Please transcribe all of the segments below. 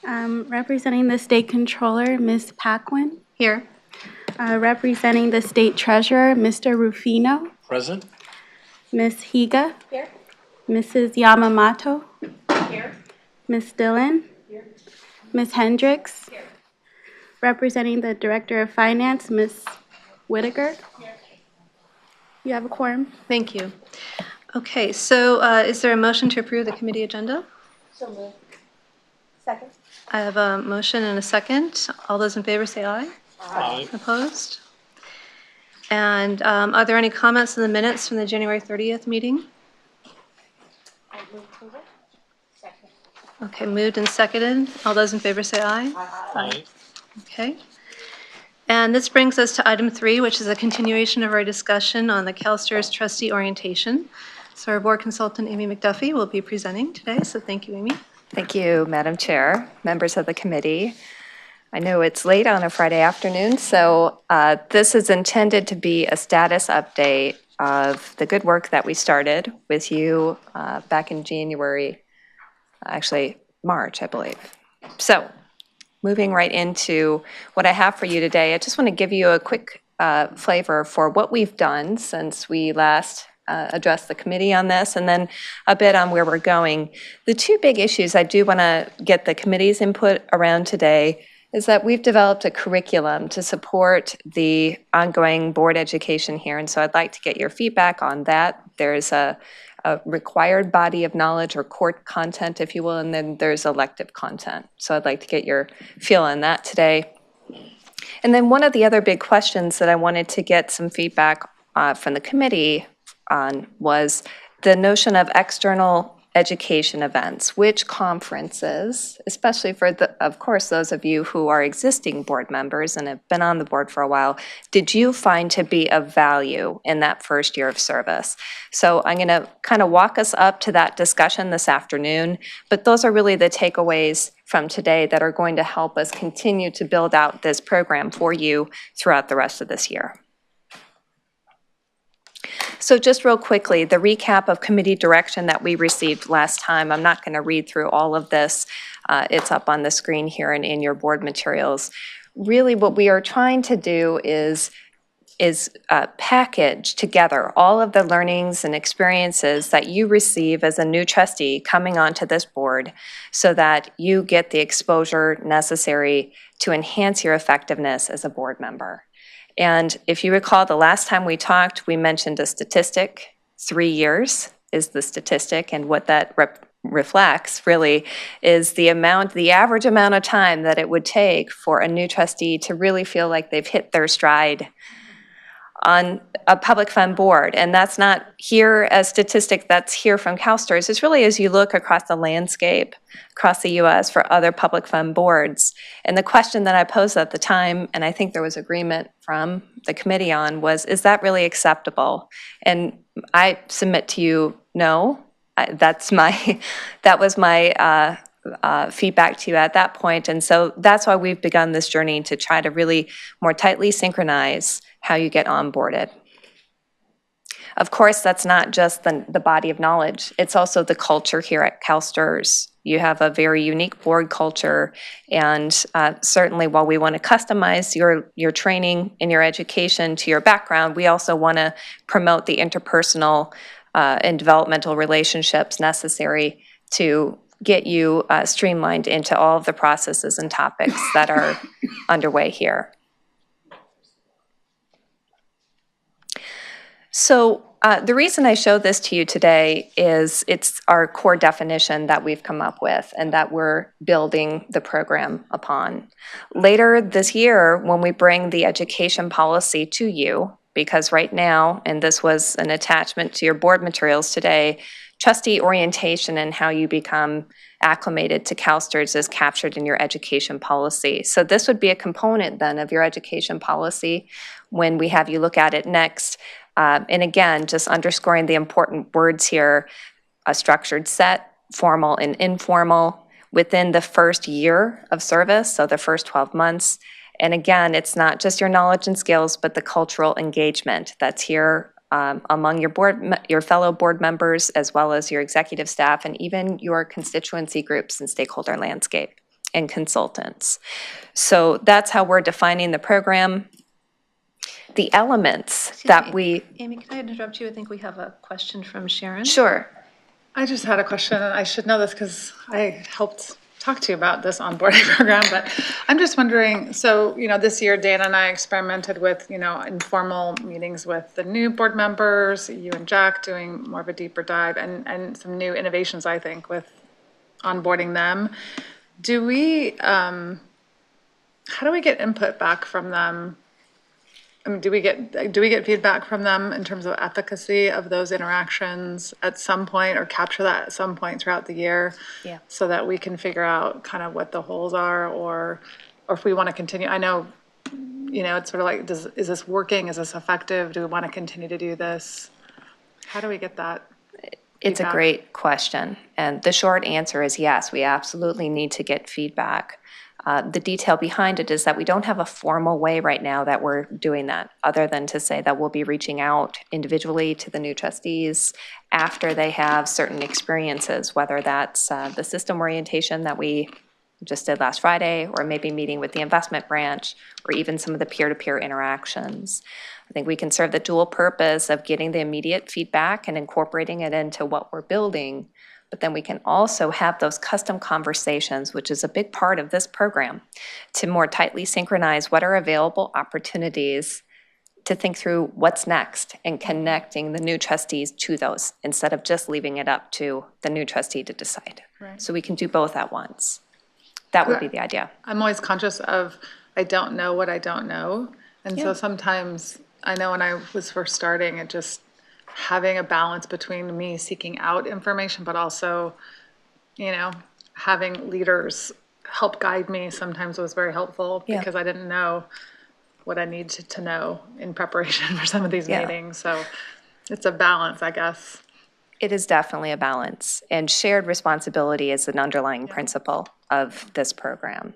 Representing the State Controller, Ms. Paquin. Here. Representing the State Treasurer, Mr. Rufino. Present. Ms. Higa. Here. Mrs. Yamamoto. Here. Ms. Dillon. Here. Ms. Hendricks. Here. Representing the Director of Finance, Ms. Whitaker. Here. You have a quorum. Thank you. Okay, so is there a motion to approve the committee agenda? So moved. Second. I have a motion and a second. All those in favor say aye. Aye. Opposed? And are there any comments in the minutes from the January 30th meeting? I move to it. Second. Okay, moved and seconded. All those in favor say aye. Aye. Okay. And this brings us to item 3, which is a continuation of our discussion on the CalSTRS Trustee Orientation. So our board consultant, Amy McDuffie, will be presenting today. So thank you, Amy. Thank you, Madam Chair, members of the committee. I know it's late on a Friday afternoon, so this is intended to be a status update of the good work that we started with you back in January, actually March, I believe. So moving right into what I have for you today, I just want to give you a quick flavor for what we've done since we last address the committee on this, and then a bit on where we're going. The two big issues I do want to get the committee's input around today is that we've developed a curriculum to support the ongoing board education here, and so I'd like to get your feedback on that. There's a required body of knowledge or core content, if you will, and then there's elective content. So I'd like to get your feel on that today. And then one of the other big questions that I wanted to get some feedback from the committee on was the notion of external education events. Which conferences, especially for, of course, those of you who are existing board members and have been on the board for a while, did you find to be of value in that first year of service? So I'm going to kind of walk us up to that discussion this afternoon, but those are really the takeaways from today that are going to help us continue to build out this program for you throughout the rest of this year. So just real quickly, the recap of committee direction that we received last time. I'm not going to read through all of this. It's up on the screen here and in your board materials. Really what we are trying to do is package together all of the learnings and experiences that you receive as a new trustee coming onto this board so that you get the exposure necessary to enhance your effectiveness as a board member. And if you recall, the last time we talked, we mentioned a statistic. 3 years is the statistic, and what that reflects really is the average amount of time that it would take for a new trustee to really feel like they've hit their stride on a public fund board. And that's not here a statistic that's here from CalSTRS. It's really as you look across the landscape, across the U.S. for other public fund boards. And the question that I posed at the time, and I think there was agreement from the committee on, was, is that really acceptable? And I submit to you, no. That was my feedback to you at that point. And so that's why we've begun this journey to try to really more tightly synchronize how you get onboarded. Of course, that's not just the body of knowledge. It's also the culture here at CalSTRS. You have a very unique board culture, and certainly while we want to customize your training and your education to your background, we also want to promote the interpersonal and developmental relationships necessary to get you streamlined into all of the processes and topics that are underway here. So the reason I show this to you today is it's our core definition that we've come up with and that we're building the program upon. Later this year, when we bring the education policy to you, because right now, and this was an attachment to your board materials today, trustee orientation and how you become acclimated to CalSTRS is captured in your education policy. So this would be a component then of your education policy when we have you look at it next. And again, just underscoring the important words here, a structured set, formal and informal, within the first year of service, so the first 12 months. And again, it's not just your knowledge and skills, but the cultural engagement that's here among your fellow board members, as well as your executive staff, and even your constituency groups and stakeholder landscape. and consultants. So that's how we're defining the program. The elements Excuse that me. we, Amy, can I interrupt you? I think we have a question from Sharon. sure. I just had a question, and I should know this because I helped talk to you about this onboarding program, but I'm just wondering, so, this year Dana and I experimented with, informal meetings with the new board members, you and Jack doing more of a deeper dive, and some new innovations, I think, with onboarding them. Do we, how do we get input back from them? I mean, do we get feedback from them in terms of efficacy of those interactions at some point, or capture that at some point throughout the year? Yeah. So that we can figure out kind of what the holes are, or if we want to continue. I know, it's sort of like, is this working? Is this effective? Do we want to continue to do this? How do we get that? It's a feedback? great question. And the short answer is yes, we absolutely need to get feedback. The detail behind it is that we don't have a formal way right now that we're doing that, other than to say that we'll be reaching out individually to the new trustees after they have certain experiences, whether that's the system orientation that we just did last Friday, or maybe meeting with the investment branch, or even some of the peer-to-peer interactions. I think we can serve the dual purpose of getting the immediate feedback and incorporating it into what we're building, but then we can also have those custom conversations, which is a big part of this program, to more tightly synchronize what are available opportunities to think through what's next and connecting the new trustees to those, instead of just leaving it up to the new trustee to decide. Right. So we can do both at once. That would be the idea. I'm always conscious of, I don't know what I don't know. And so sometimes, I know when I was first starting, it just having a balance between me seeking out information, but also, having leaders help guide me sometimes was very helpful, Yeah. because I didn't know what I needed to know in preparation for some of these Yeah. meetings. So it's a balance, I guess. It is definitely a balance, and shared responsibility is an underlying principle of this program.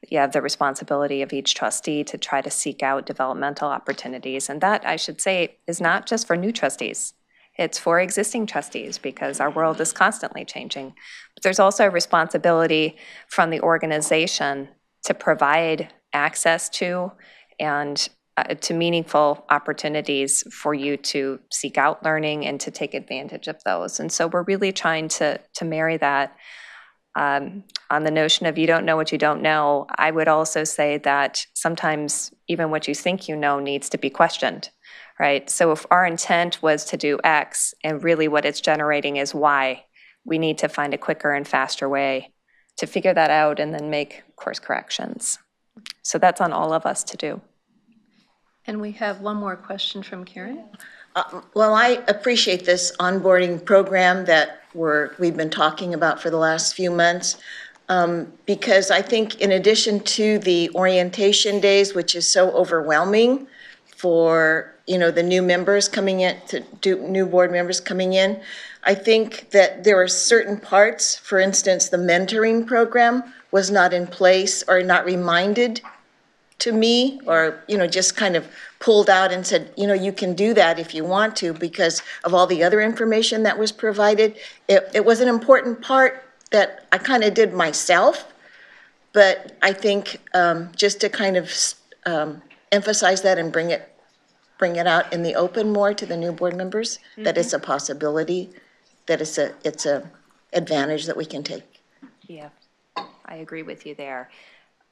You have the responsibility of each trustee to try to seek out developmental opportunities, and that, I should say, is not just for new trustees. It's for existing trustees, because our world is constantly changing. But there's also a responsibility from the organization to provide access to and to meaningful opportunities for you to seek out learning and to take advantage of those. And so we're really trying to marry that. On the notion of you don't know what you don't know, I would also say that sometimes even what you think you know needs to be questioned, right? So if our intent was to do X and really what it's generating is Y, we need to find a quicker and faster way to figure that out and then make course corrections. So that's on all of us to do. And we have one more question from Karen. Well, I appreciate this onboarding program that we've been talking about for the last few months, because I think in addition to the orientation days, which is so overwhelming for, the new members coming in, new board members coming in, I think that there are certain parts, for instance, the mentoring program was not in place or not reminded to me, or, just kind of pulled out and said, you can do that if you want to, because of all the other information that was provided. It was an important part that I kind of did myself, but I think just to kind of emphasize that and bring it out in the open more to the new board members, that it's a possibility, that it's a advantage that we can take. Yeah, I agree with you there.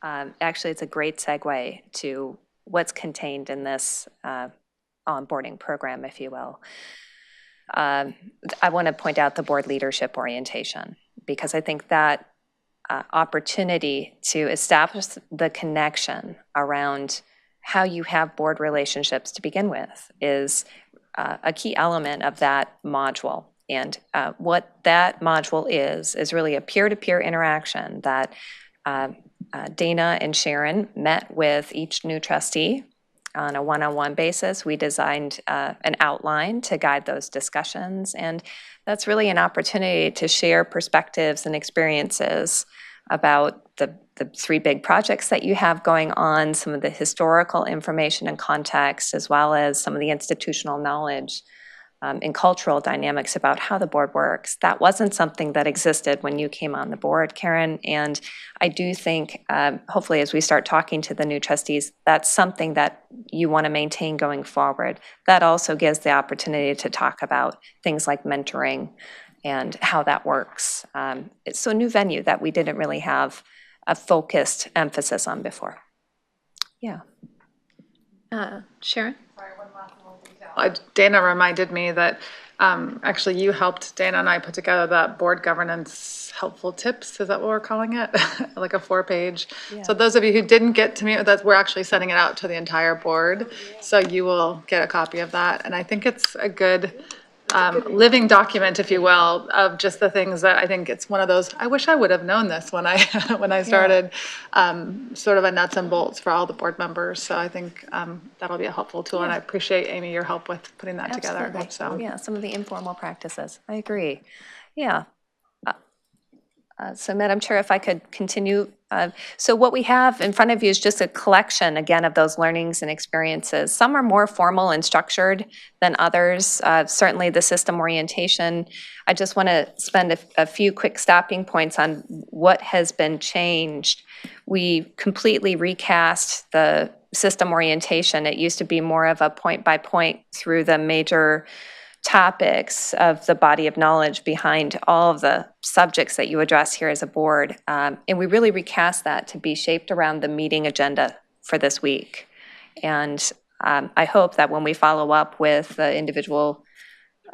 Actually, it's a great segue to what's contained in this onboarding program, if you will. I want to point out the board leadership orientation, because I think that opportunity to establish the connection around how you have board relationships to begin with is a key element of that module. And what that module is really a peer-to-peer interaction that Dana and Sharon met with each new trustee on a one-on-one basis. We designed an outline to guide those discussions, and that's really an opportunity to share perspectives and experiences about the three big projects that you have going on, some of the historical information and context, as well as some of the institutional knowledge and cultural dynamics about how the board works. That wasn't something that existed when you came on the board, Karen, and I do think, hopefully as we start talking to the new trustees, that's something that you want to maintain going forward. That also gives the opportunity to talk about things like mentoring and how that works. It's a new venue that we didn't really have a focused emphasis on before. Yeah. Sharon? Dana reminded me that actually you helped Dana and I put together that board governance helpful tips. Is that what we're calling it? Like a 4-page. So those of you who didn't get to meet with us, we're actually sending it out to the entire board. So you will get a copy of that. And I think it's a good living document, if you will, of just the things that I think it's one of those, I wish I would have known this when I when I started, sort of a nuts and bolts for all the board members. So I think that'll be a helpful tool, and I appreciate, Amy, your help with putting that together. Absolutely. So Yeah, some of the informal practices. I agree. Yeah. So Madam Chair, if I could continue. So what we have in front of you is just a collection, again, of those learnings and experiences. Some are more formal and structured than others. Certainly the system orientation. I just want to spend a few quick stopping points on what has been changed. We completely recast the system orientation. It used to be more of a point by point through the major topics of the body of knowledge behind all of the subjects that you address here as a board. And we really recast that to be shaped around the meeting agenda for this week. And I hope that when we follow up with the individuals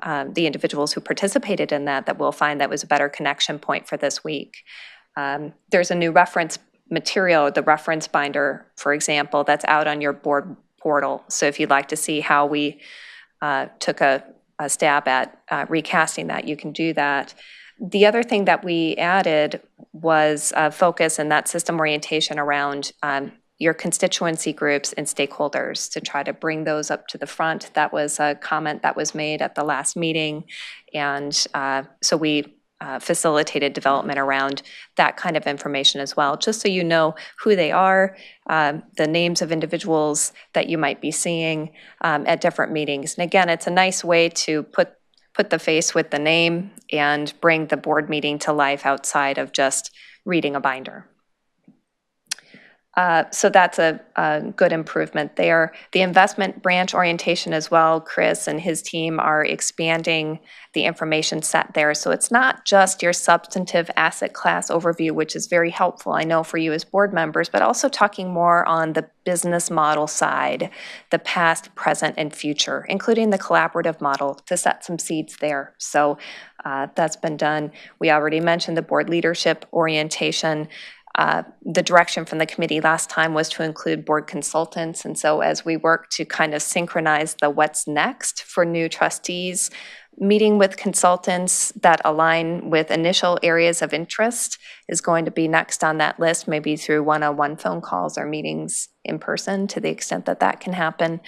who participated in that we'll find that was a better connection point for this week. There's a new reference material, the reference binder, for example, that's out on your board portal. So if you'd like to see how we took a stab at recasting that, you can do that. The other thing that we added was a focus in that system orientation around your constituency groups and stakeholders to try to bring those up to the front. That was a comment that was made at the last meeting, and so we facilitated development around that kind of information as well, just so you know who they are, the names of individuals that you might be seeing at different meetings. And again, it's a nice way to put the face with the name and bring the board meeting to life outside of just reading a binder. So that's a good improvement there. The investment branch orientation as well, Chris and his team are expanding the information set there. So it's not just your substantive asset class overview, which is very helpful, I know, for you as board members, but also talking more on the business model side, the past, present, and future, including the collaborative model to set some seeds there. So that's been done. We already mentioned the board leadership orientation. The direction from the committee last time was to include board consultants. And so as we work to kind of synchronize the what's next for new trustees, meeting with consultants that align with initial areas of interest is going to be next on that list, maybe through one-on-one phone calls or meetings in person to the extent that that can happen.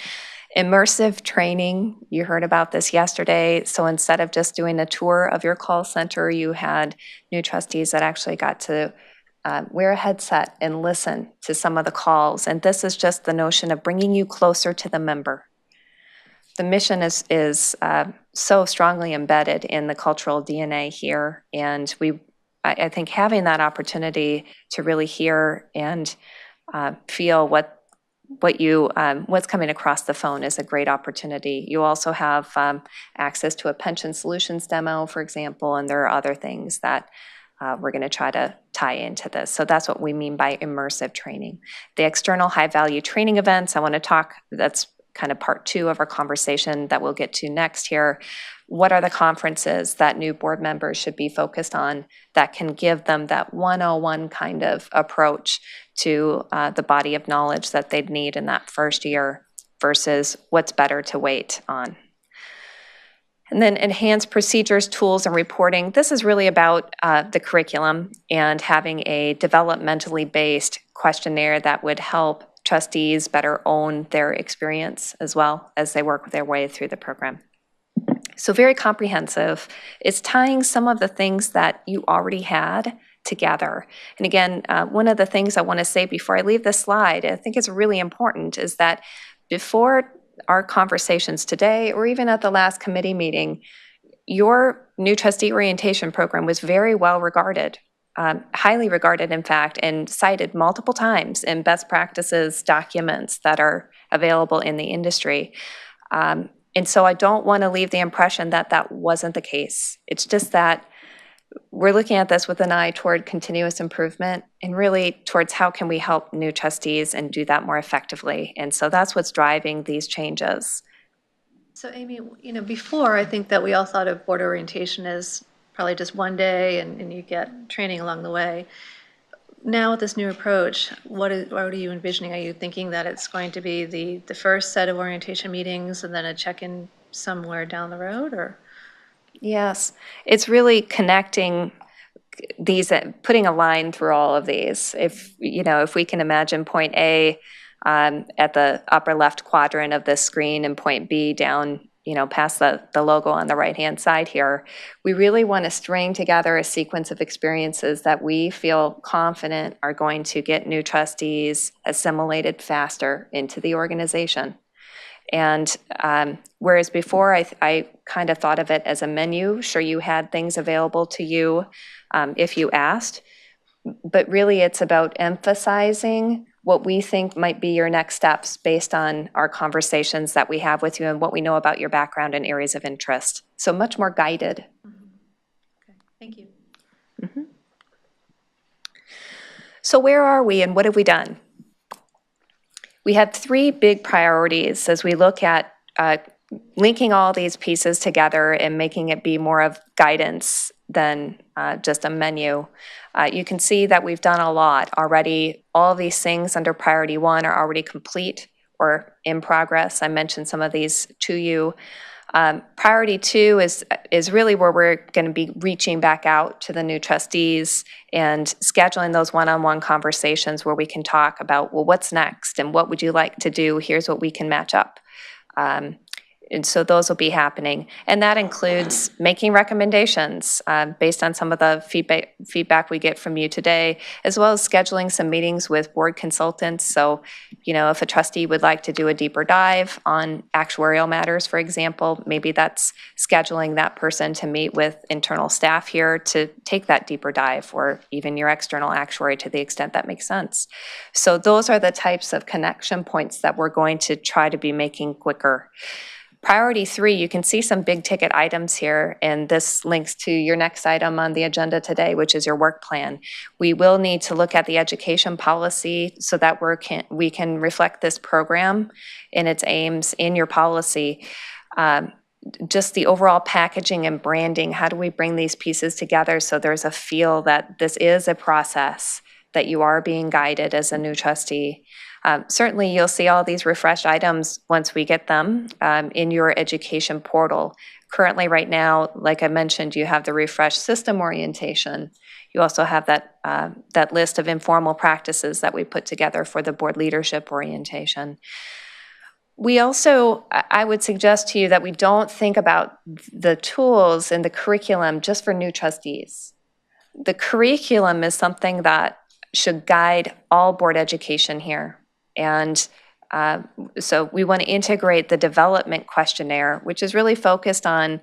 Immersive training, you heard about this yesterday. So instead of just doing a tour of your call center, you had new trustees that actually got to wear a headset and listen to some of the calls. And this is just the notion of bringing you closer to the member. The mission is so strongly embedded in the cultural DNA here. And I think having that opportunity to really hear and feel what's coming across the phone is a great opportunity. You also have access to a pension solutions demo, for example, and there are other things that we're going to try to tie into this. So that's what we mean by immersive training. The external high-value training events, I want to talk, that's kind of part 2 of our conversation that we'll get to next here. What are the conferences that new board members should be focused on that can give them that 101 kind of approach to the body of knowledge that they'd need in that first year versus what's better to wait on? And then enhanced procedures, tools, and reporting. This is really about the curriculum and having a developmentally based questionnaire that would help trustees better own their experience as well as they work their way through the program. So very comprehensive. It's tying some of the things that you already had together. And again, one of the things I want to say before I leave this slide, I think is really important, is that before our conversations today, or even at the last committee meeting, your new trustee orientation program was very well regarded, highly regarded, in fact, and cited multiple times in best practices documents that are available in the industry. And so I don't want to leave the impression that that wasn't the case. It's just that we're looking at this with an eye toward continuous improvement and really towards how can we help new trustees and do that more effectively. And so that's what's driving these changes. So Amy, before, I think that we all thought of board orientation as probably just one day and you get training along the way. Now with this new approach, what are you envisioning? Are you thinking that it's going to be the first set of orientation meetings and then a check-in somewhere down the road, or? Yes, it's really connecting these, putting a line through all of these. If we can imagine point A at the upper left quadrant of this screen and point B down, past the logo on the right-hand side here, we really want to string together a sequence of experiences that we feel confident are going to get new trustees assimilated faster into the organization. And whereas before I kind of thought of it as a menu, sure, you had things available to you if you asked, but really it's about emphasizing what we think might be your next steps based on our conversations that we have with you and what we know about your background and areas of interest. So much more guided. Okay, thank you. Mm-hmm. So where are we and what have we done? We had 3 big priorities as we look at linking all these pieces together and making it be more of guidance than just a menu. You can see that we've done a lot already. All of these things under priority 1 are already complete or in progress. I mentioned some of these to you. Priority 2 is really where we're going to be reaching back out to the new trustees and scheduling those one-on-one conversations where we can talk about, well, what's next and what would you like to do? Here's what we can match up. And so those will be happening. And that includes making recommendations based on some of the feedback we get from you today, as well as scheduling some meetings with board consultants. So, if a trustee would like to do a deeper dive on actuarial matters, for example, maybe that's scheduling that person to meet with internal staff here to take that deeper dive, or even your external actuary to the extent that makes sense. So those are the types of connection points that we're going to try to be making quicker. Priority 3, you can see some big ticket items here, and this links to your next item on the agenda today, which is your work plan. We will need to look at the education policy so that we can reflect this program and its aims in your policy. Just the overall packaging and branding, how do we bring these pieces together so there's a feel that this is a process, that you are being guided as a new trustee. Certainly, you'll see all these refreshed items once we get them in your education portal. Currently, right now, like I mentioned, you have the refreshed system orientation. You also have that list of informal practices that we put together for the board leadership orientation. We also, I would suggest to you that we don't think about the tools and the curriculum just for new trustees. The curriculum is something that should guide all board education here. And so we want to integrate the development questionnaire, which is really focused on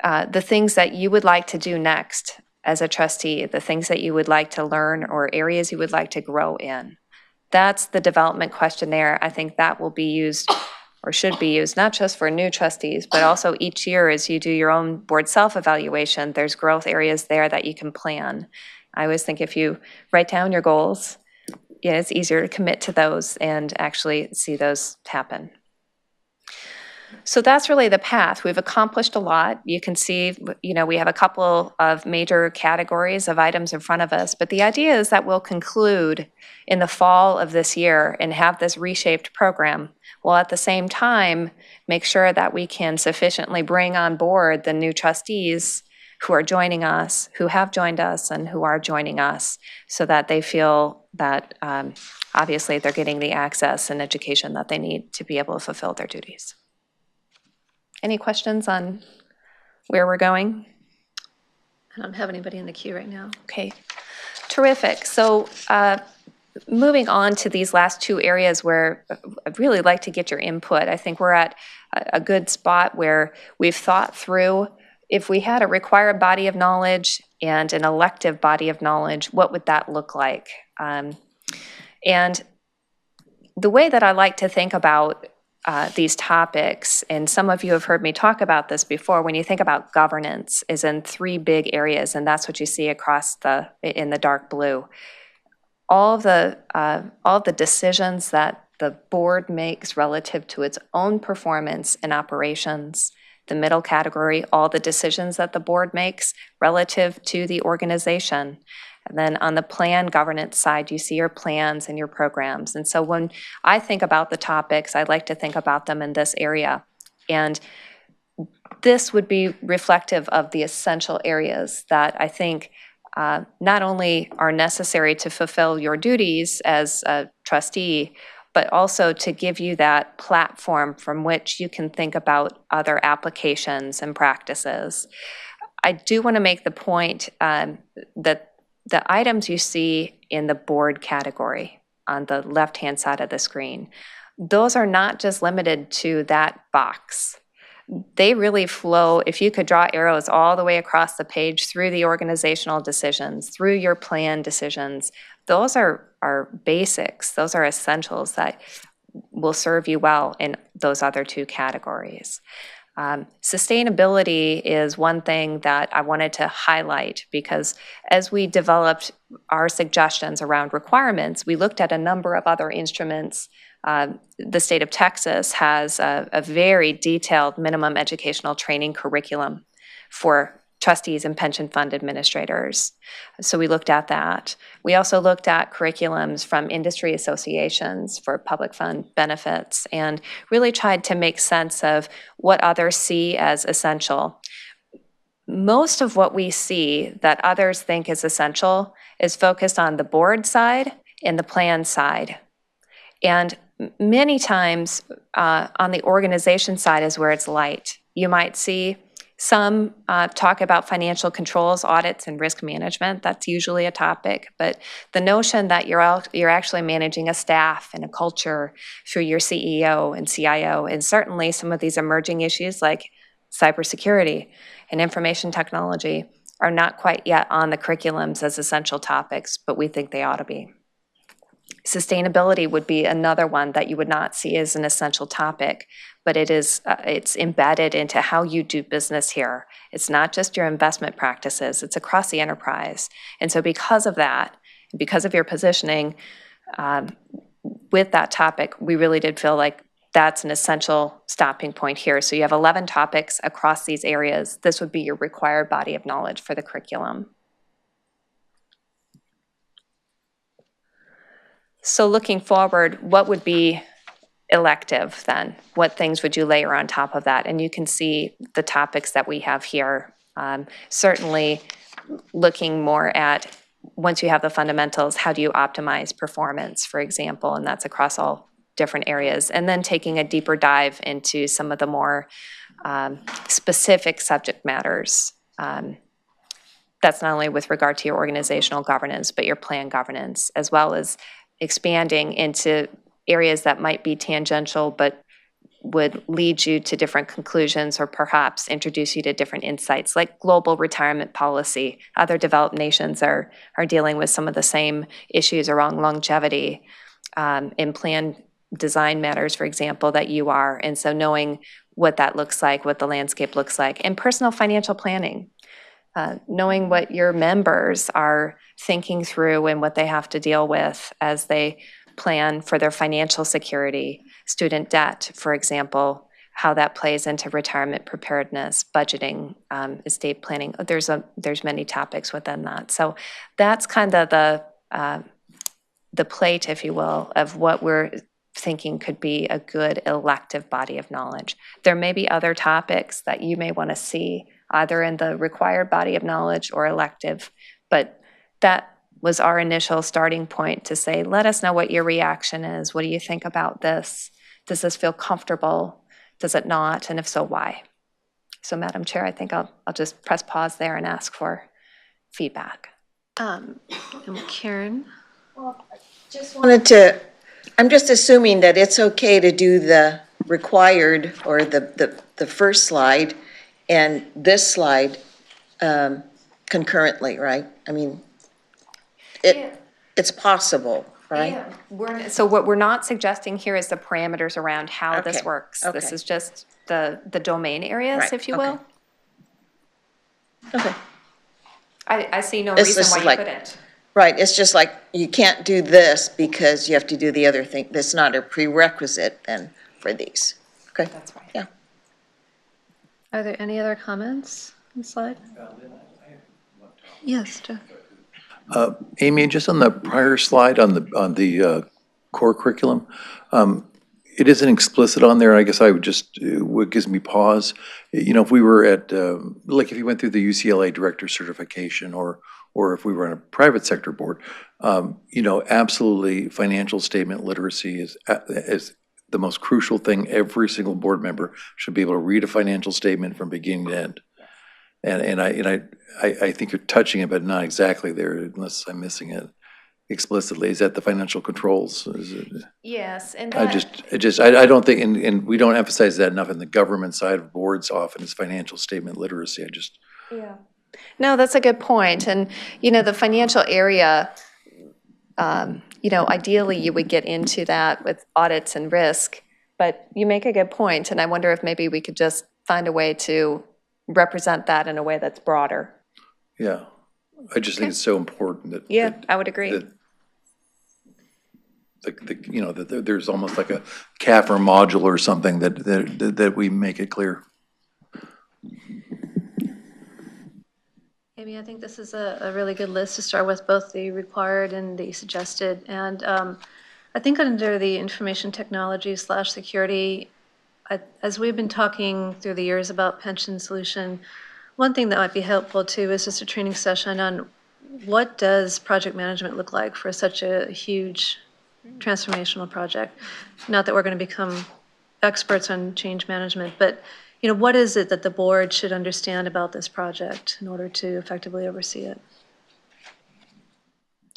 the things that you would like to do next as a trustee, the things that you would like to learn or areas you would like to grow in. That's the development questionnaire. I think that will be used or should be used not just for new trustees, but also each year as you do your own board self-evaluation, there's growth areas there that you can plan. I always think if you write down your goals, it's easier to commit to those and actually see those happen. So that's really the path. We've accomplished a lot. You can see, we have a couple of major categories of items in front of us, but the idea is that we'll conclude in the fall of this year and have this reshaped program, while at the same time make sure that we can sufficiently bring on board the new trustees who are joining us, who have joined us, and who are joining us, so that they feel that obviously they're getting the access and education that they need to be able to fulfill their duties. Any questions on where we're going? I don't have anybody in the queue right now. Okay, terrific. So moving on to these last two areas where I'd really like to get your input. I think we're at a good spot where we've thought through if we had a required body of knowledge and an elective body of knowledge, what would that look like? And the way that I like to think about these topics, and some of you have heard me talk about this before, when you think about governance, is in three big areas, and that's what you see across in the dark blue. All the decisions that the board makes relative to its own performance and operations. The middle category, all the decisions that the board makes relative to the organization. And then on the plan governance side, you see your plans and your programs. And so when I think about the topics, I like to think about them in this area. And this would be reflective of the essential areas that I think not only are necessary to fulfill your duties as a trustee, but also to give you that platform from which you can think about other applications and practices. I do want to make the point that the items you see in the board category on the left-hand side of the screen, those are not just limited to that box. They really flow, if you could draw arrows all the way across the page through the organizational decisions, through your plan decisions, those are basics, those are essentials that will serve you well in those other two categories. Sustainability is one thing that I wanted to highlight because as we developed our suggestions around requirements, we looked at a number of other instruments. The state of Texas has a very detailed minimum educational training curriculum for trustees and pension fund administrators. So we looked at that. We also looked at curriculums from industry associations for public fund benefits and really tried to make sense of what others see as essential. Most of what we see that others think is essential is focused on the board side and the plan side. And many times on the organization side is where it's light. You might see some talk about financial controls, audits, and risk management. That's usually a topic. But the notion that you're actually managing a staff and a culture through your CEO and CIO, and certainly some of these emerging issues like cybersecurity and information technology are not quite yet on the curriculums as essential topics, but we think they ought to be. Sustainability would be another one that you would not see as an essential topic, but it's embedded into how you do business here. It's not just your investment practices, it's across the enterprise. And so because of that, because of your positioning with that topic, we really did feel like that's an essential stopping point here. So you have 11 topics across these areas. This would be your required body of knowledge for the curriculum. So looking forward, what would be elective then? What things would you layer on top of that? And you can see the topics that we have here. Certainly looking more at, once you have the fundamentals, how do you optimize performance, for example, and that's across all different areas. And then taking a deeper dive into some of the more specific subject matters. That's not only with regard to your organizational governance, but your plan governance, as well as expanding into areas that might be tangential but would lead you to different conclusions or perhaps introduce you to different insights, like global retirement policy. Other developed nations are dealing with some of the same issues around longevity in plan design matters, for example, that you are. And so knowing what that looks like, what the landscape looks like, and personal financial planning. Knowing what your members are thinking through and what they have to deal with as they plan for their financial security, student debt, for example, how that plays into retirement preparedness, budgeting, estate planning. There's many topics within that. So that's kind of the plate, if you will, of what we're thinking could be a good elective body of knowledge. There may be other topics that you may want to see either in the required body of knowledge or elective, but that was our initial starting point to say, let us know what your reaction is. What do you think about this? Does this feel comfortable? Does it not? And if so, why? So Madam Chair, I think I'll just press pause there and ask for feedback. And Karen? Just wanted to, I'm just assuming that it's okay to do the required or the first slide and this slide concurrently, right? I mean, it's possible, right? So what we're not suggesting here is the parameters around how this Okay, works. This okay. is just the domain areas, Right, if you okay. will. Okay. I see no It's reason just why you like- couldn't. Right, it's just like, you can't do this because you have to do the other thing. That's not a prerequisite then for these. Okay, That's right. yeah. Are there any other comments on the slide? Yes, Jeff. Amy, just on the prior slide on the core curriculum, it isn't explicit on there. I guess I would just, what gives me pause, you know, if we were at, like if you went through the UCLA director certification or if we were on a private sector board, you know, absolutely financial statement literacy is the most crucial thing. Every single board member should be able to read a financial statement from beginning to end. And I think you're touching it, but not exactly there unless I'm missing it explicitly. Is that the financial controls? Is it? Yes, and I don't think, and we don't emphasize that enough in the government side of boards often is financial statement literacy. yeah. No, that's a good point. And, you know, the financial area, you know, ideally you would get into that with audits and risk, but you make a good point, and I wonder if maybe we could just find a way to represent that in a way that's broader. Yeah, I just think it's so important that. Yeah, that- I would agree. that you know, that there's almost like a CAFR module or something that we make it clear. Amy, I think this is a really good list to start with, both the required and the suggested. And I think under the information technology / security, as we've been talking through the years about pension solution, one thing that might be helpful too is just a training session on what does project management look like for such a huge transformational project. Not that we're going to become experts on change management, but you know, what is it that the board should understand about this project in order to effectively oversee it?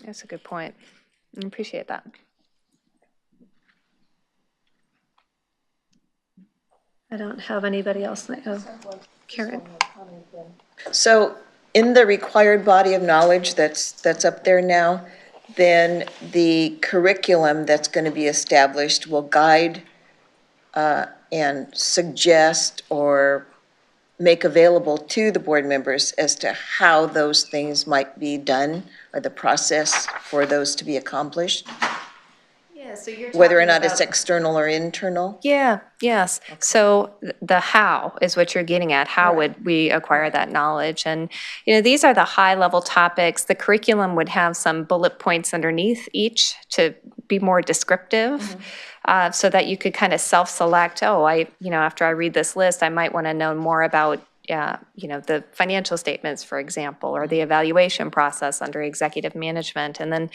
That's a good point. I appreciate that. I don't have anybody else. Karen? So in the required body of knowledge that's up there now, then the curriculum that's going to be established will guide and suggest or make available to the board members as to how those things might be done or the process for those to be accomplished, Yeah, so you're whether or not it's external or internal. Yeah, yes. So the how is what you're getting at. How would we acquire that knowledge? And, you know, these are the high-level topics. The curriculum would have some bullet points underneath each to be more descriptive, so that you could kind of self-select, you know, after I read this list, I might want to know more about, you know, the financial statements, for example, or the evaluation process under executive management. And then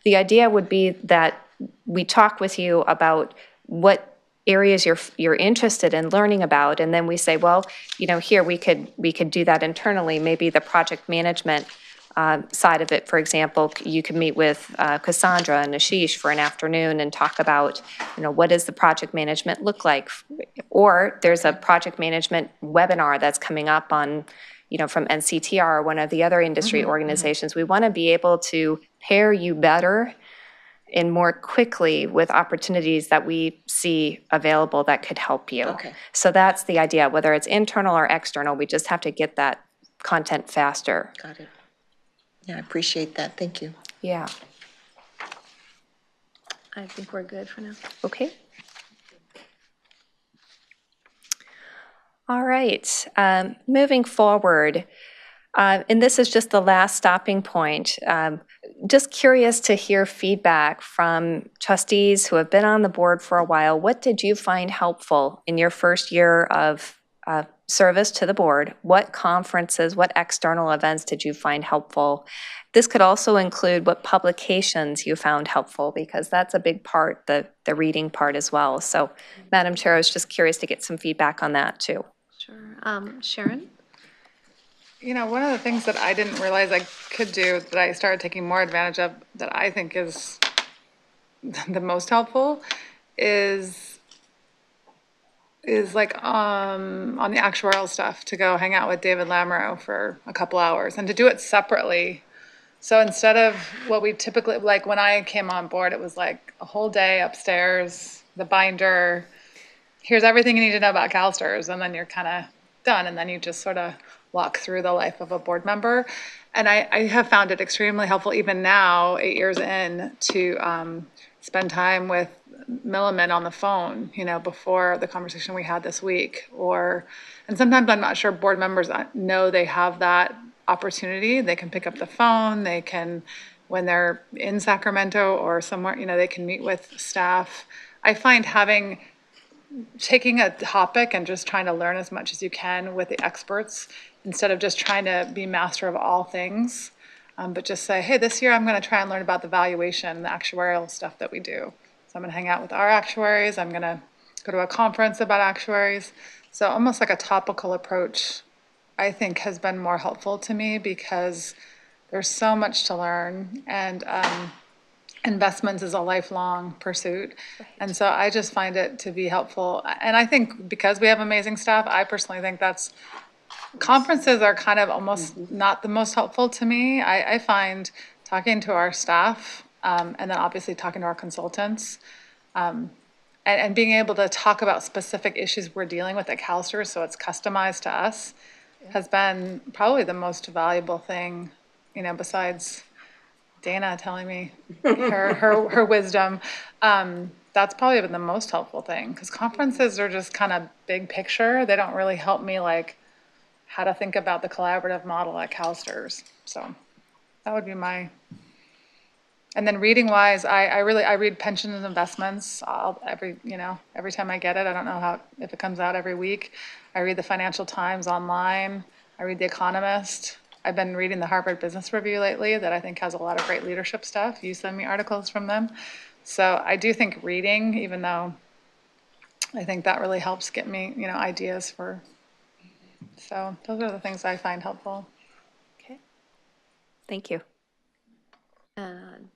the idea would be that we talk with you about what areas you're interested in learning about, and then we say, well, you know, here we could do that internally. Maybe the project management side of it, for example, you could meet with Cassandra and Ashish for an afternoon and talk about, you know, what does the project management look like? Or there's a project management webinar that's coming up on, you know, from NCTR or one of the other industry organizations. We want to be able to pair you better and more quickly with opportunities that we see available that could help you. Okay. So that's the idea, whether it's internal or external, we just have to get that content faster. Got it. Yeah, I appreciate that. Thank you. Yeah, I think we're good for now. okay. All right, moving forward, and this is just the last stopping point. Just curious to hear feedback from trustees who have been on the board for a while. What did you find helpful in your first year of service to the board? What conferences, what external events did you find helpful? This could also include what publications you found helpful, because that's a big part, the reading part as well. So, Madam Chair, I was just curious to get some feedback on that too. Sure. Sharon? one of the things that I didn't realize I could do that I started taking more advantage of that I think is the most helpful is like on the actuarial stuff to go hang out with David Lamoureux for a couple hours and to do it separately. So instead of what we typically, like when I came on board, it was like a whole day upstairs, the binder, here's everything you need to know about CalSTRS, and then you're kind of done, and then you just sort of walk through the life of a board member. And I have found it extremely helpful, even now, 8 years in, to spend time with Milliman on the phone, before the conversation we had this week. And sometimes I'm not sure board members know they have that opportunity. They can pick up the phone, they can, when they're in Sacramento or somewhere, they can meet with staff. I find taking a topic and just trying to learn as much as you can with the experts instead of just trying to be master of all things, but just say, hey, this year I'm going to try and learn about the valuation, the actuarial stuff that we do. So I'm going to hang out with our actuaries. I'm going to go to a conference about actuaries. So almost like a topical approach, I think, has been more helpful to me because there's so much to learn, and investments is a lifelong pursuit. And so I just find it to be helpful. And I think because we have amazing staff, I personally think conferences are kind of almost not the most helpful to me. I find talking to our staff, and then obviously talking to our consultants, and being able to talk about specific issues we're dealing with at CalSTRS, so it's customized to us, has been probably the most valuable thing, besides Dana telling me her wisdom. That's probably been the most helpful thing, because conferences are just kind of big picture. They don't really help me like how to think about the collaborative model at CalSTRS. So that would be and then reading wise, I read Pensions and Investments every time I get it. I don't know if it comes out every week. I read the Financial Times online. I read The Economist. I've been reading the Harvard Business Review lately that I think has a lot of great leadership stuff. You send me articles from them. So I do think reading, even though I think that really helps get me, ideas so those are the things I find helpful. Okay. Thank you.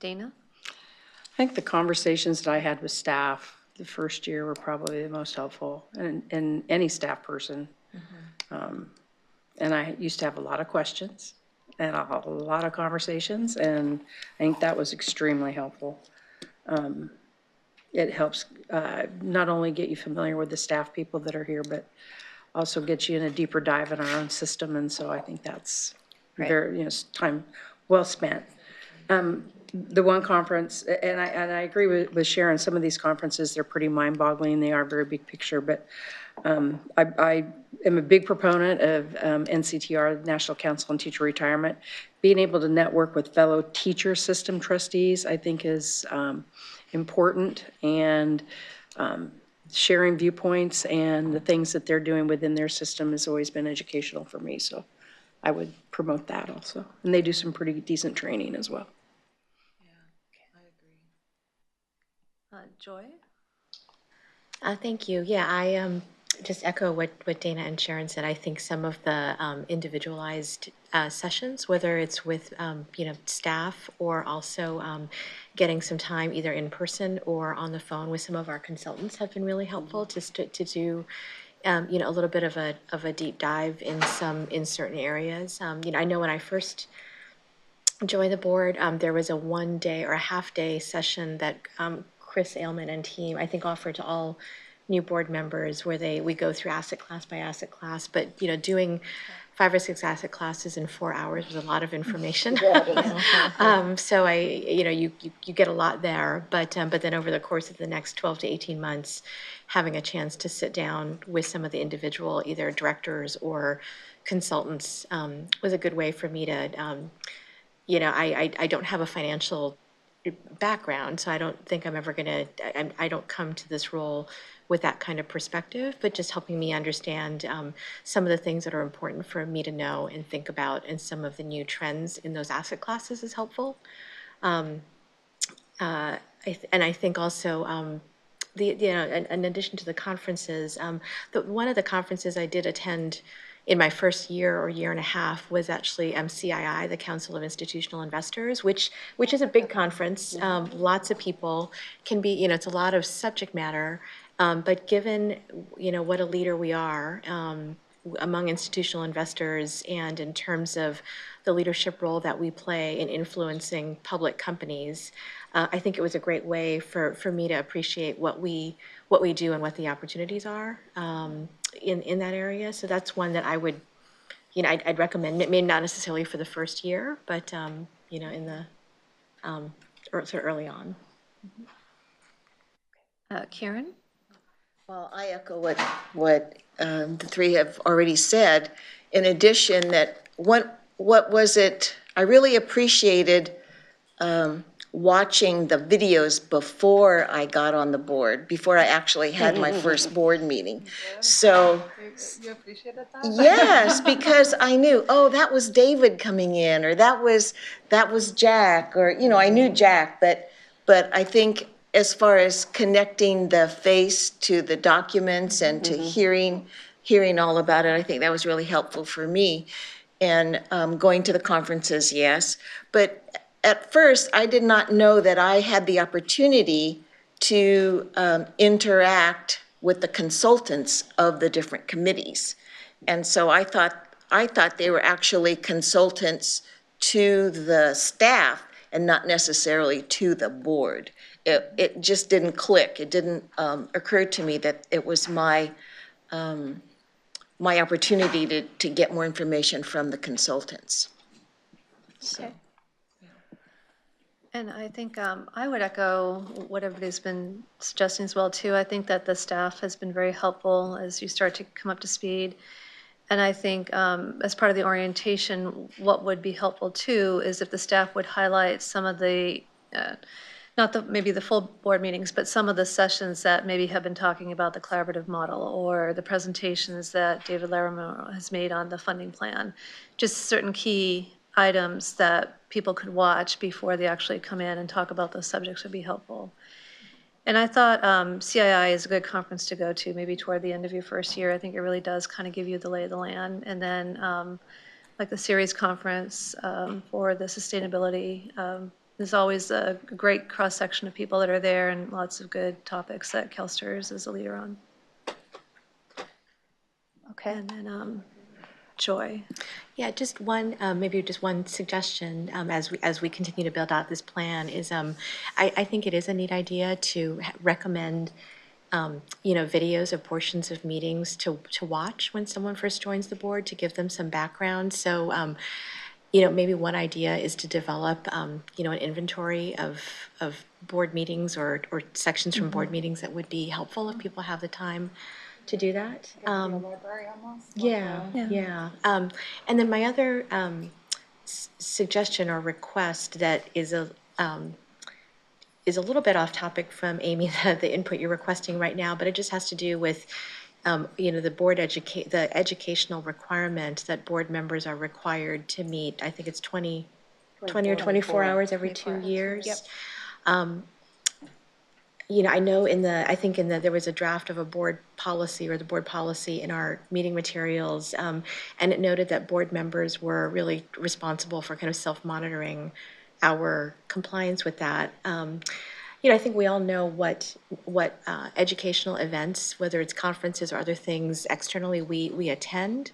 Dana? I think the conversations that I had with staff the first year were probably the most helpful, and any staff person. And I used to have a lot of questions and a lot of conversations, and I think that was extremely helpful. It helps not only get you familiar with the staff people that are here, but also get you in a deeper dive in our own system, and so I think that's very, time well spent. The one conference, and I agree with Sharon, some of these conferences, they're pretty mind-boggling. They are very big picture, but I am a big proponent of NCTR, National Council on Teacher Retirement. Being able to network with fellow teacher system trustees, I think, is important, and sharing viewpoints and the things that they're doing within their system has always been educational for me, so I would promote that also. And they do some pretty decent training as well. Joy? Thank you. Yeah, I just echo what Dana and Sharon said. I think some of the individualized sessions, whether it's with staff or also getting some time either in person or on the phone with some of our consultants, have been really helpful to do a little bit of a deep dive in certain areas. I know when I first joined the board, there was a 1 day or a half day session that Chris Ailman and team, I think, offered to all new board members where we go through asset class by asset class, but doing 5 or 6 asset classes in 4 hours was a lot of information. So you get a lot there, but then over the course of the next 12 to 18 months, having a chance to sit down with some of the individual either directors or consultants was a good way for me to, I don't have a financial background, so I don't think I'm ever going to, I don't come to this role with that kind of perspective, but just helping me understand some of the things that are important for me to know and think about, and some of the new trends in those asset classes is helpful. And I think also in addition to the conferences, one of the conferences I did attend in my first year or year and a half was actually CII, the Council of Institutional Investors, which is a big conference. Lots of people can be, it's a lot of subject matter, but given, what a leader we are among institutional investors and in terms of the leadership role that we play in influencing public companies, I think it was a great way for me to appreciate what we do and what the opportunities are in that area. So that's one that I would, I'd recommend. Maybe not necessarily for the first year, but in the sort of early on. Karen? Well, I echo what the three have already said. In addition, that what was it? I really appreciated watching the videos before I got on the board, before I actually had my first board meeting. So You appreciated that? yes, because I knew, oh, that was David coming in, or that was Jack, or I knew Jack, but I think as far as connecting the face to the documents and to hearing all about it, I think that was really helpful for me. And going to the conferences, yes, but at first I did not know that I had the opportunity to interact with the consultants of the different committees. And so I thought they were actually consultants to the staff and not necessarily to the board. It just didn't click. It didn't occur to me that it was my opportunity to get more information from the consultants. So. And I think I would echo what everybody's been suggesting as well, too. I think that the staff has been very helpful as you start to come up to speed. And I think as part of the orientation, what would be helpful, too, is if the staff would highlight some of the, maybe the full board meetings, but some of the sessions that maybe have been talking about the collaborative model or the presentations that David Larimer has made on the funding plan. Just certain key items that people could watch before they actually come in and talk about those subjects would be helpful. And I thought CII is a good conference to go to, maybe toward the end of your first year. I think it really does kind of give you the lay of the land. And then like the series conference for the sustainability, there's always a great cross-section of people that are there and lots of good topics that CalSTRS is a leader on. Okay. And then Joy. Yeah, just one, maybe just one suggestion as we continue to build out this plan is I think it is a neat idea to recommend videos of portions of meetings to watch when someone first joins the board to give them some background. So maybe one idea is to develop an inventory of board meetings or sections from board meetings that would be helpful if people have the time to do that. Library almost? Yeah. And then my other suggestion or request that is a little bit off topic from Amy, the input you're requesting right now, but it just has to do with the educational requirement that board members are required to meet. I think it's 20 or 24 hours every 2 years. Yep. I know there was a draft of a board policy or the board policy in our meeting materials, and it noted that board members were really responsible for kind of self-monitoring our compliance with that. I think we all know what educational events, whether it's conferences or other things externally, we attend,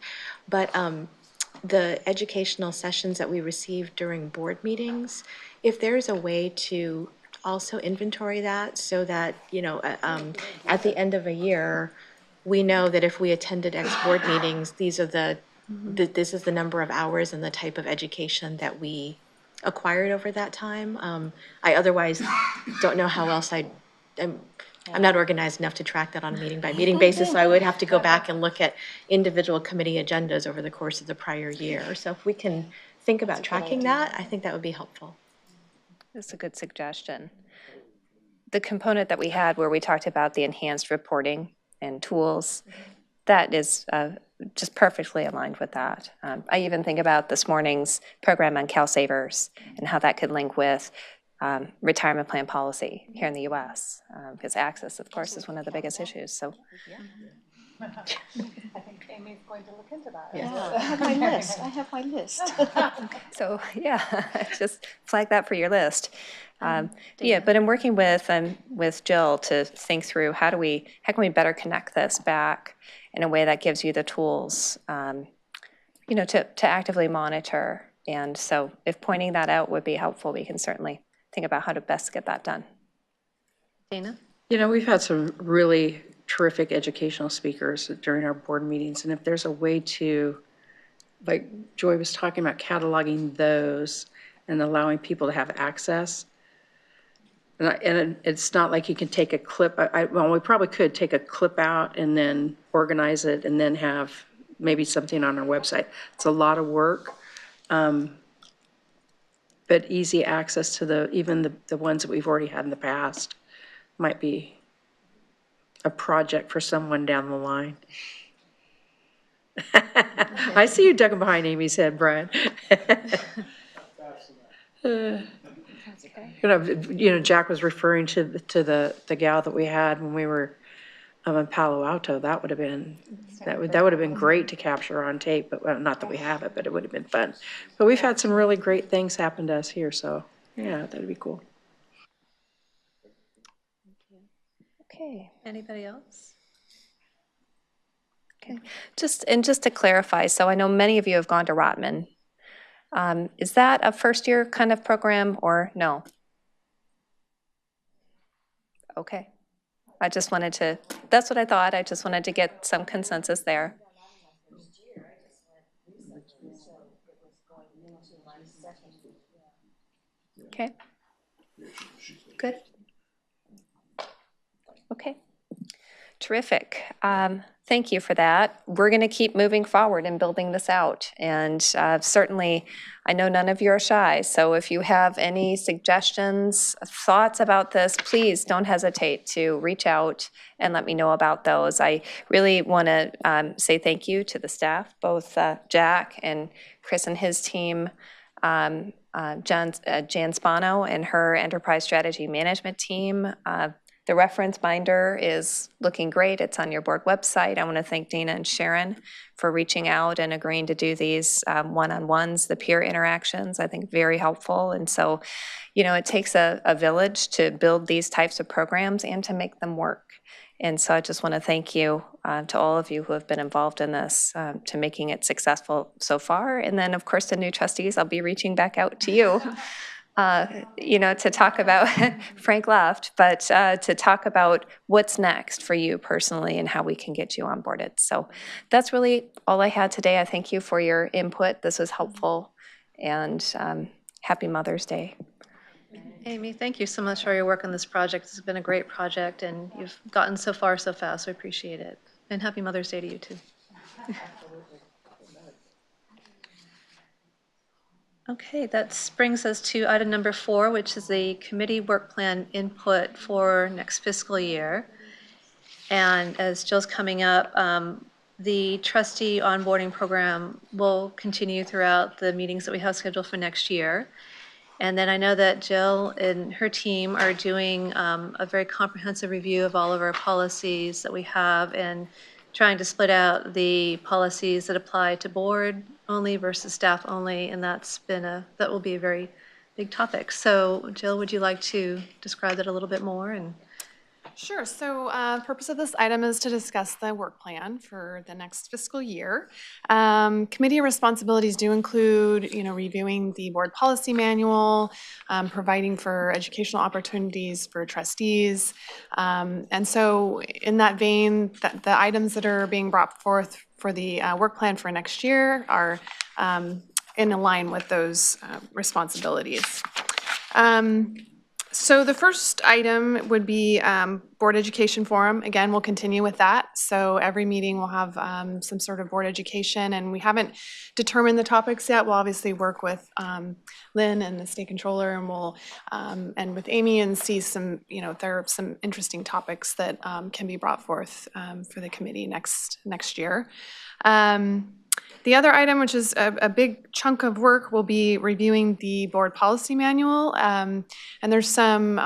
but the educational sessions that we receive during board meetings, if there's a way to also inventory that so that, at the end of a year, we know that if we attended X board meetings, these are this is the number of hours and the type of education that we acquired over that time. I otherwise don't know how else I'm not organized enough to track that on a meeting by meeting basis, so I would have to go back and look at individual committee agendas over the course of the prior year. So if we can think about tracking that, I think that would be helpful. That's a good suggestion. The component that we had where we talked about the enhanced reporting and tools, that is just perfectly aligned with that. I even think about this morning's program on CalSavers and how that could link with retirement plan policy here in the U.S. Because access, of course, is one of the biggest issues. So I think Amy's going to look into that. I have my list. I have my list. So, yeah, just flag that for your list. Yeah, but I'm working with Jill to think through how can we better connect this back in a way that gives you the tools, to actively monitor. And so if pointing that out would be helpful, we can certainly think about how to best get that done. Dana? We've had some really terrific educational speakers during our board meetings, and if there's a way to, like Joy was talking about, cataloging those and allowing people to have access. And it's not like you can take a clip, well, we probably could take a clip out and then organize it and then have maybe something on our website. It's a lot of work, but easy access to even the ones that we've already had in the past might be a project for someone down the line. I see you ducking behind Amy's head, Brian. Jack was referring to the gal that we had when we were in Palo Alto. That would have been great to capture on tape, but well, not that we have it, but it would have been fun. But we've had some really great things happen to us here, so yeah, that'd be cool. Okay. Anybody else? Okay. Just to clarify, so I know many of you have gone to Rotman. Is that a first-year kind of program or no? Okay. That's what I thought. I just wanted to get some consensus there. Okay. Good. Okay. Terrific. Thank you for that. We're going to keep moving forward and building this out. And certainly, I know none of you are shy. So if you have any suggestions, thoughts about this, please don't hesitate to reach out and let me know about those. I really want to say thank you to the staff, both Jack and Chris and his team, Jan Spano and her enterprise strategy management team. The reference binder is looking great. It's on your board website. I want to thank Dana and Sharon for reaching out and agreeing to do these one-on-ones, the peer interactions, I think very helpful. And so, it takes a village to build these types of programs and to make them work. And so I just want to thank you to all of you who have been involved in this, to making it successful so far. And then, of course, the new trustees, I'll be reaching back out to you. To talk about, Frank left, but to talk about what's next for you personally and how we can get you onboarded. So that's really all I had today. I thank you for your input. This was helpful, and happy Mother's Day. Amy, thank you so much for your work on this project. This has been a great project, and you've gotten so far so fast. We appreciate it. And happy Mother's Day to you, too. Okay, that brings us to item number 4, which is the committee work plan input for next fiscal year. And as Jill's coming up, the trustee onboarding program will continue throughout the meetings that we have scheduled for next year. And then I know that Jill and her team are doing a very comprehensive review of all of our policies that we have and trying to split out the policies that apply to board only versus staff only, and that will be a very big topic. So Jill, would you like to describe that a little bit more? Sure. So purpose of this item is to discuss the work plan for the next fiscal year. Committee responsibilities do include, reviewing the board policy manual, providing for educational opportunities for trustees. And so in that vein, the items that are being brought forth for the work plan for next year are in line with those responsibilities. So the first item would be Board Education Forum. Again, we'll continue with that. So every meeting will have some sort of board education, and we haven't determined the topics yet. We'll obviously work with Lynn and the state controller, and we'll and with Amy, and see some, if there are some interesting topics that can be brought forth for the committee next year. The other item, which is a big chunk of work, will be reviewing the board policy manual. And there's some,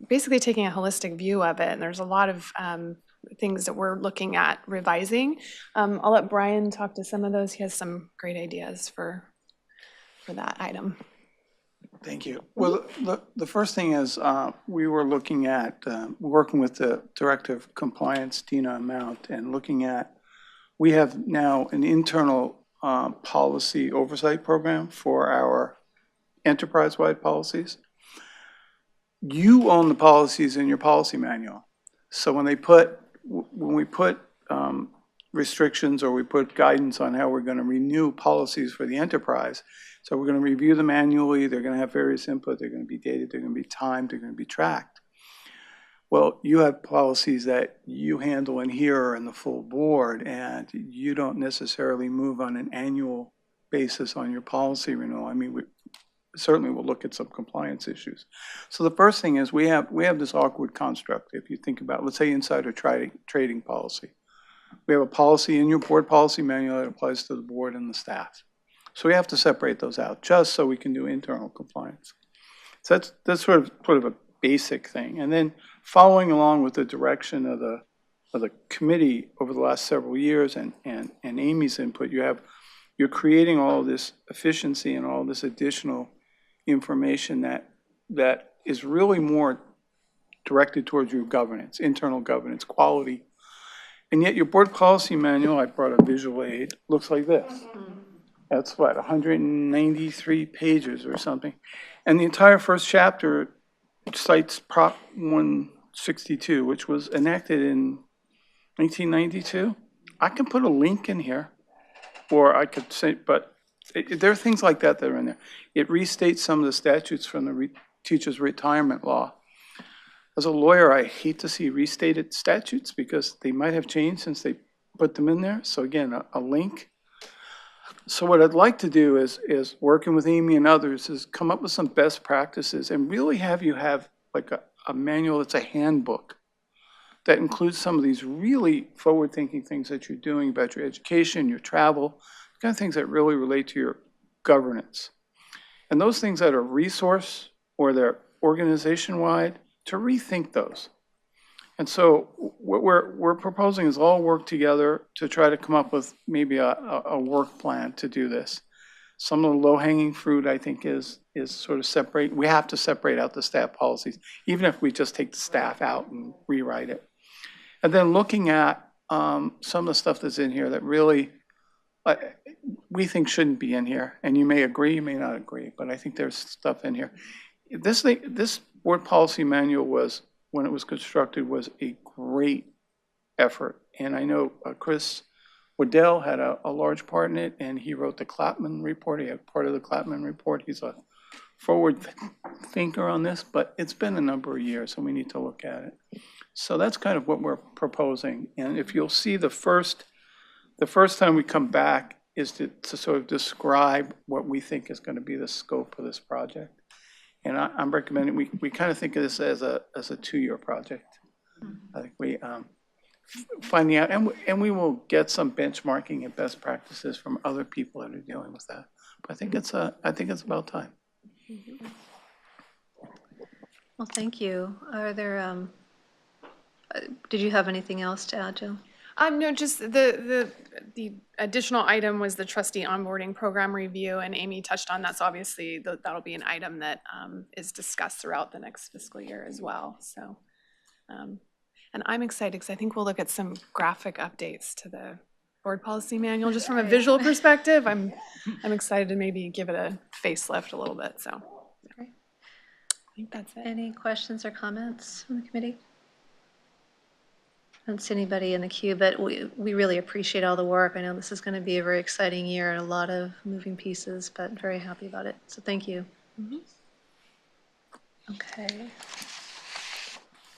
basically taking a holistic view of it. And there's a lot of things that we're looking at revising. I'll let Brian talk to some of those. He has some great ideas for that item. Thank you. Well, the first thing is we were looking at, working with the Director of Compliance, Dina Amount, and looking at, we have now an internal policy oversight program for our enterprise-wide policies. You own the policies in your policy manual. So when we put restrictions or we put guidance on how we're going to renew policies for the enterprise, so we're going to review them annually, they're going to have various input, they're going to be dated, they're going to be timed, they're going to be tracked. Well, you have policies that you handle in here and the full board, and you don't necessarily move on an annual basis on your policy renewal. I mean, we certainly will look at some compliance issues. So the first thing is we have this awkward construct. If you think about, let's say, insider trading policy. We have a policy in your board policy manual that applies to the board and the staff. So we have to separate those out just so we can do internal compliance. So that's sort of a basic thing. And then following along with the direction of the committee over the last several years and Amy's input, you're creating all this efficiency and all this additional information that is really more directed towards your governance, internal governance, quality. And yet your board policy manual, I brought a visual aid, looks like this. That's what, 193 pages or something. And the entire first chapter cites Prop 162, which was enacted in 1992. I can put a link in here, or I could say, but there are things like that that are in there. It restates some of the statutes from the teacher's retirement law. As a lawyer, I hate to see restated statutes because they might have changed since they put them in there. So again, a link. So what I'd like to do is working with Amy and others is come up with some best practices and really have you have like a manual that's a handbook that includes some of these really forward-thinking things that you're doing about your education, your travel, kind of things that really relate to your governance. And those things that are resource or they're organization-wide, to rethink those. And so what we're proposing is all work together to try to come up with maybe a work plan to do this. Some of the low-hanging fruit, I think, is sort of separate. We have to separate out the staff policies, even if we just take the staff out and rewrite it. And then looking at some of the stuff that's in here that really we think shouldn't be in here. And you may agree, you may not agree, but I think there's stuff in here. This board policy manual was, when it was constructed, was a great effort. And I know Chris Waddell had a large part in it, and he wrote the Clapman report. He had part of the Clapman report. He's a forward thinker on this, but it's been a number of years, so we need to look at it. So that's kind of what we're proposing. And if you'll see the first time we come back is to sort of describe what we think is going to be the scope of this project. And I'm recommending we kind of think of this as a 2-year project. I think we finding out, and we will get some benchmarking and best practices from other people that are dealing with that. But I think it's about time. Well, thank you. Are there, did you have anything else to add, Jill? No, just the additional item was the trustee onboarding program review, and Amy touched on that. So obviously that'll be an item that is discussed throughout the next fiscal year as well. So, and I'm excited because I think we'll look at some graphic updates to the board policy manual just from a visual perspective. I'm excited to maybe give it a facelift a little bit. So, Great. I think that's it. Any questions or comments from the committee? I don't see anybody in the queue, but we really appreciate all the work. I know this is going to be a very exciting year and a lot of moving pieces, but very happy about it. So thank you. Okay.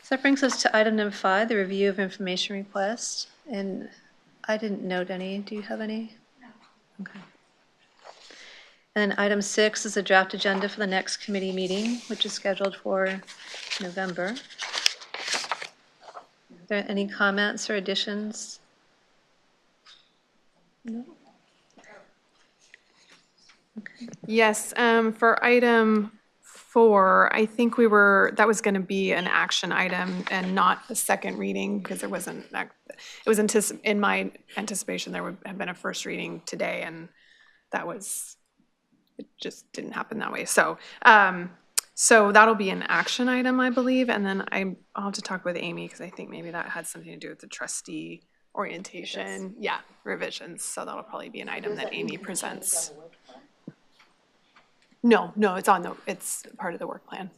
So that brings us to item number 5, the review of information requests. And I didn't note any. Do you have any? No. Okay. And item 6 is a draft agenda for the next committee meeting, which is scheduled for November. Are there any comments or additions? No? Okay. Yes, for item 4, I think that was going to be an action item and not a second reading because there wasn't, it was in my anticipation, there would have been a first reading today, and it just didn't happen that way. So, so that'll be an action item, I believe, and then I'll have to talk with Amy because I think maybe that had something to do with the trustee orientation. Yeah, revisions. So that'll probably be an item that Amy presents. No, it's part of the work plan.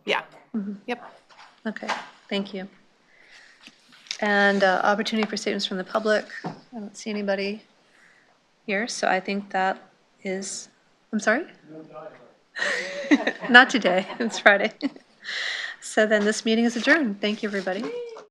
Yeah. Yep. Okay, thank you. And opportunity for statements from the public. I don't see anybody here, so I think that is, I'm sorry? Not today, it's Friday. So then this meeting is adjourned. Thank you, everybody.